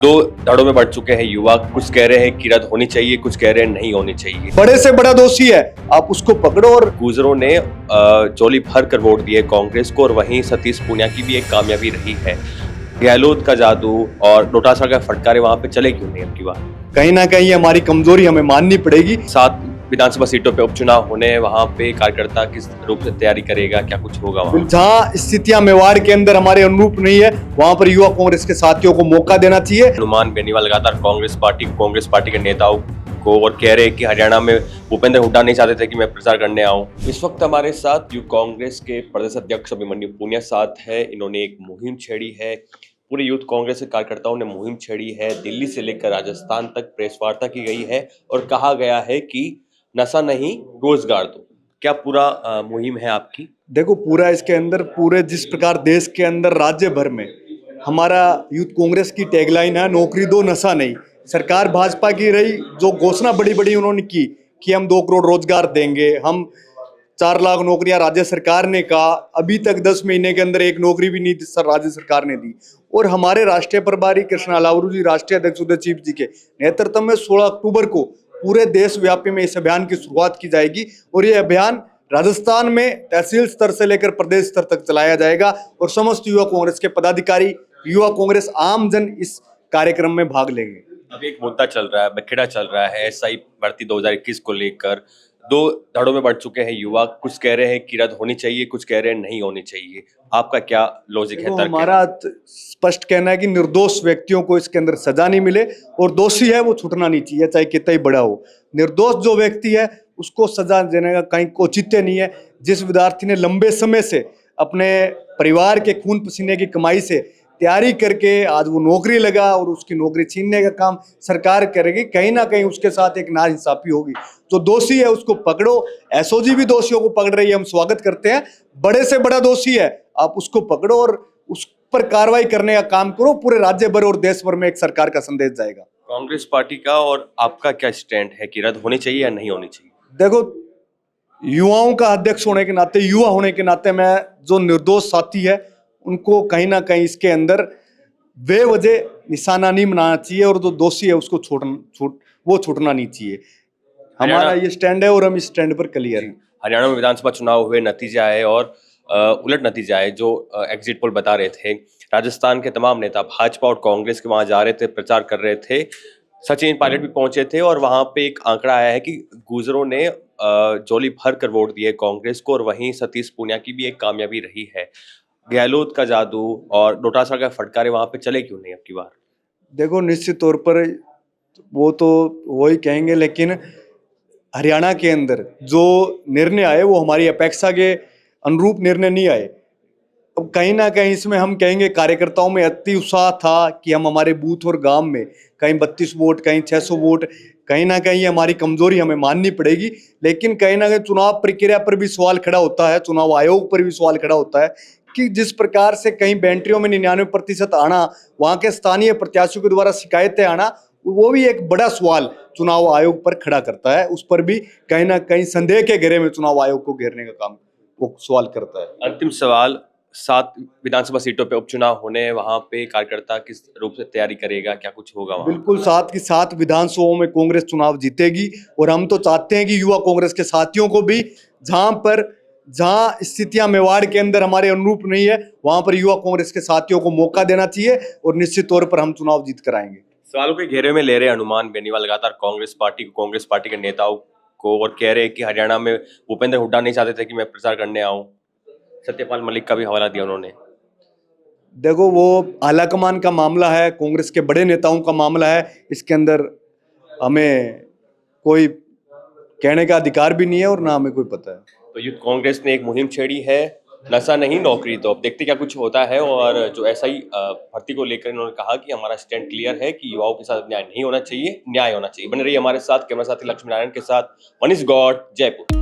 दो धड़ों में बढ़ चुके हैं युवा। कुछ कह रहे हैं कि रद्द होनी चाहिए, कुछ कह रहे हैं नहीं होनी चाहिए। बड़े से बड़ा दोषी है, आप उसको पकड़ो। और गुजरों ने झोली भर कर वोट दिए कांग्रेस को, और वहीं सतीश पूनिया की भी एक कामयाबी रही है। गहलोत का जादू और डोटासरा का फटकारे वहां पे चले क्यों नहीं अब की बार? कहीं ना कहीं हमारी कमजोरी हमें माननी पड़ेगी। 7 विधानसभा सीटों पे उपचुनाव होने, वहां पे कार्यकर्ता किस रूप से तैयारी करेगा, क्या कुछ होगा वहां? जहां स्थितियां मेवाड़ के अंदर हमारे अनुरूप नहीं है, वहां पर युवा कांग्रेस के साथियों को मौका देना चाहिए। हनुमान बेनीवाल लगातार कांग्रेस पार्टी के नेताओं को और कह रहे हैं कि हरियाणा में भूपेंद्र हुड्डा नहीं चाहते थे कि मैं प्रचार करने आऊं। इस वक्त हमारे साथ यूथ कांग्रेस के प्रदेश अध्यक्ष अभिमन्यु पुनिया साथ है। इन्होंने एक मुहिम छेड़ी है, पूरे यूथ कांग्रेस के कार्यकर्ताओं ने मुहिम छेड़ी है। दिल्ली से लेकर राजस्थान तक प्रेस वार्ता की गई है और कहा गया है कि नशा नहीं, रोजगार दो। क्या पूरा मुहिम है आपकी? देखो, पूरा इसके अंदर पूरे जिस प्रकार देश के अंदर राज्य भर में हमारा यूथ कांग्रेस की टैगलाइन है, नौकरी दो नशा नहीं। सरकार भाजपा की रही, जो घोषणा बड़ी बड़ी उन्होंने की कि हम 2 करोड़ रोजगार देंगे, हम 4 लाख नौकरियां राज्य सरकार ने कहा, अभी तक 10 महीने के अंदर एक नौकरी भी नहीं राज्य सरकार ने दी। और हमारे राष्ट्रीय प्रभारी कृष्णा लावरू जी, राष्ट्रीय अध्यक्ष उदय चीफ जी के नेतृत्व में 16 अक्टूबर को पूरे देश व्यापी में इस अभियान की शुरुआत की जाएगी। और ये अभियान राजस्थान में तहसील स्तर से लेकर प्रदेश स्तर तक चलाया जाएगा और समस्त युवा कांग्रेस के पदाधिकारी, युवा कांग्रेस आम जन इस कार्यक्रम में भाग लेंगे। अभी एक मुद्दा चल रहा है, बखेड़ा चल रहा है एसआई भर्ती 2021 को लेकर। 2 धड़ों में बढ़ चुके हैं युवा। कुछ कह रहे हैं कि रद्द होनी चाहिए, कुछ कह रहे हैं नहीं होनी चाहिए। आपका क्या लॉजिक है, तर्क है? हमारा स्पष्ट कहना है कि निर्दोष व्यक्तियों को इसके अंदर सजा नहीं मिले, और दोषी है वो छूटना नहीं चाहिए, चाहे कितना ही बड़ा हो। निर्दोष जो व्यक्ति है उसको सजा देने का कहीं औचित्य नहीं है। जिस विद्यार्थी ने लंबे समय से अपने परिवार के खून पसीने की कमाई से तैयारी करके आज वो नौकरी लगा और उसकी नौकरी छीनने का काम सरकार करेगी, कहीं ना कहीं उसके साथ एक नाइंसाफी होगी। जो दोषी है उसको पकड़ो। एसओजी भी दोषियों को पकड़ रही है, हम स्वागत करते हैं। बड़े से बड़ा दोषी है, आप उसको पकड़ो और उस पर कार्रवाई करने का काम करो। पूरे राज्य भर और देश भर में एक सरकार का संदेश जाएगा। कांग्रेस पार्टी का और आपका क्या स्टैंड है कि रद्द होनी चाहिए या नहीं होनी चाहिए? देखो, युवाओं का अध्यक्ष होने के नाते, युवा होने के नाते, मैं जो निर्दोष साथी है उनको कहीं ना कहीं इसके अंदर बेवजह निशाना नहीं बनाना चाहिए, और जो दोषी है उसको छूटना नहीं चाहिए। हमारा ये स्टैंड है और हम इस स्टैंड पर क्लियर हैं। हरियाणा में विधानसभा चुनाव हुए, नतीजा है और उलट नतीजा है जो एग्जिट पोल बता रहे थे। राजस्थान के तमाम नेता भाजपा और कांग्रेस के वहां जा रहे थे, प्रचार कर रहे थे। सचिन पायलट भी पहुंचे थे और वहां पे एक आंकड़ा आया है कि गुजरों ने झोली भर कर वोट दिए कांग्रेस को, और वहीं सतीश पूनिया की भी एक कामयाबी रही है। गहलोत का जादू और डोटासरा का फटकारे वहां पे चले क्यों नहीं अब की बार? देखो, निश्चित तौर पर वो तो वही कहेंगे, लेकिन हरियाणा के अंदर जो निर्णय आए वो हमारी अपेक्षा के अनुरूप निर्णय नहीं आए। अब कहीं ना कहीं इसमें हम कहेंगे कार्यकर्ताओं में अति उत्साह था कि हम हमारे बूथ और गांव में कहीं 32 वोट, कहीं 600 वोट, कहीं ना कहीं हमारी कमजोरी हमें माननी पड़ेगी। लेकिन कहीं ना कहीं चुनाव प्रक्रिया पर भी सवाल खड़ा होता है, चुनाव आयोग पर भी सवाल खड़ा होता है कि जिस प्रकार से कहीं बेंट्रियों में 99% आना, वहां के स्थानीय प्रत्याशियों के द्वारा शिकायतें आना, वो भी एक बड़ा सवाल चुनाव आयोग पर खड़ा करता है। उस पर भी कहीं ना कहीं संदेह के घेरे में चुनाव आयोग को घेरने का काम वो सवाल करता है। अंतिम सवाल, 7 विधानसभा सीटों पे उपचुनाव होने, वहां पे कार्यकर्ता किस रूप से तैयारी करेगा, क्या कुछ होगा वहां? बिल्कुल, 7 की 7 विधानसभाओं में कांग्रेस चुनाव जीतेगी, और हम तो चाहते हैं कि युवा कांग्रेस के साथियों को भी जहां स्थितियां मेवाड़ के अंदर हमारे अनुरूप नहीं है, वहां पर युवा कांग्रेस के साथियों को मौका देना चाहिए, और निश्चित तौर पर हम चुनाव जीत कर आएंगे। सवालों के घेरे में ले रहे हनुमान बेनीवाल लगातार कांग्रेस पार्टी के नेताओं को और कह रहे हैं कि हरियाणा में भूपेंद्र हुड्डा नहीं चाहते थे कि मैं प्रचार करने आऊं। सत्यपाल मलिक का भी हवाला दिया उन्होंने। देखो, वो आलाकमान का मामला है, कांग्रेस के बड़े नेताओं का मामला है। इसके अंदर हमें कोई कहने का अधिकार भी नहीं है और ना हमें कोई पता है। तो यूथ कांग्रेस ने एक मुहिम छेड़ी है, नशा नहीं नौकरी दो। अब देखते क्या कुछ होता है। और जो एसआई भर्ती को लेकर इन्होंने कहा कि हमारा स्टैंड क्लियर है कि युवाओं के साथ न्याय नहीं होना चाहिए, न्याय होना चाहिए। बने रहिए हमारे साथ। कैमरा साथी लक्ष्मी नारायण के साथ मनीष गौड़, जयपुर।